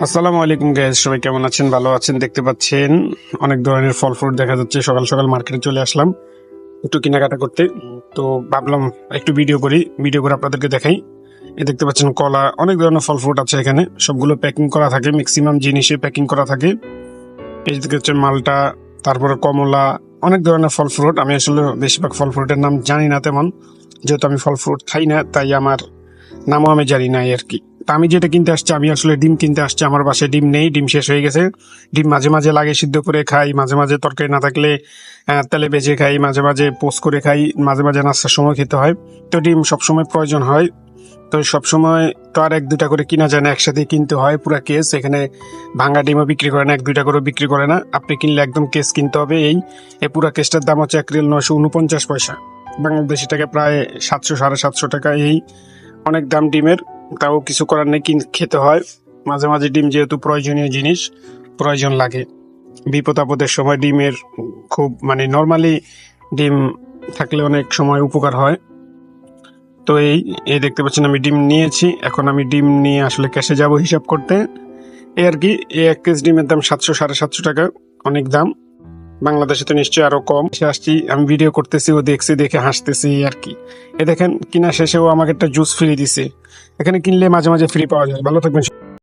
আসসালামু আলাইকুম গাইস, সবাই কেমন আছেন? ভালো আছেন? দেখতে পাচ্ছেন অনেক ধরনের ফল ফ্রুট দেখা যাচ্ছে। সকাল সকাল মার্কেটে চলে আসলাম একটু কেনাকাটা করতে। তো ভাবলাম একটু ভিডিও করে আপনাদেরকে দেখাই। দেখতে পাচ্ছেন কলা, অনেক ধরনের ফল ফ্রুট আছে এখানে। সবগুলো প্যাকিং করা থাকে, ম্যাক্সিমাম জিনিসে প্যাকিং করা থাকে। এই দিকে হচ্ছে মালটা, তারপরে কমলা, অনেক ধরনের ফল ফ্রুট। আমি আসলে বেশিরভাগ ফল ফ্রুটের নাম জানি না তেমন, যেহেতু আমি ফল ফ্রুট খাই না, তাই আমার নামও আমি জানি না আর কি। তা আমি যেটা কিনতে আসছি, আমি আসলে ডিম কিনতে আসছি। আমার বাসায় ডিম নেই, ডিম শেষ হয়ে গেছে। ডিম মাঝে মাঝে লাগে সিদ্ধ করে খাই, মাঝে মাঝে তরকারি না থাকলে তেলে ভেজে খাই, মাঝে মাঝে পোস্ট করে খাই, মাঝে মাঝে নাস্তার সময় খেতে হয়। তো ডিম সবসময় প্রয়োজন হয়। তো সবসময় তো আর এক দুটা করে কিনা যায় না, একসাথে কিনতে হয় পুরা কেস। এখানে ভাঙা ডিমও বিক্রি করে না, এক দুইটা করে বিক্রি করে না। আপনি কিনলে একদম কেস কিনতে হবে। এই পুরা কেসটার দাম হচ্ছে 1 রিয়াল 949 পয়সা, বাংলাদেশি টাকা প্রায় 700 সাড়ে 700 টাকা। অনেক দাম ডিমের, তাও কিছু করার নেই, খেতে হয়। মাঝে মাঝে ডিম যেহেতু প্রয়োজনীয় জিনিস, প্রয়োজন লাগে। বিপদ আপদের সময় ডিমের খুব নর্মালি ডিম থাকলে অনেক সময় উপকার হয়। তো এই দেখতে পাচ্ছেন আমি ডিম নিয়েছি। এখন আমি ডিম নিয়ে আসলে ক্যাশে যাব হিসাব করতে। এই আর কি, এই 1 কেজি ডিমের দাম 700 সাড়ে 700 টাকা, অনেক দাম। বাংলাদেশে তো নিশ্চয়ই আরো কম। সে আসছি, আমি ভিডিও করতেছি, ও দেখছি, দেখে হাসতেছি এই আর কি। দেখেন কিনা শেষেও আমাকে একটা জুস ফ্রি দিছে। এখানে কিনলে মাঝে মাঝে ফ্রি পাওয়া যায়। ভালো থাকবেন।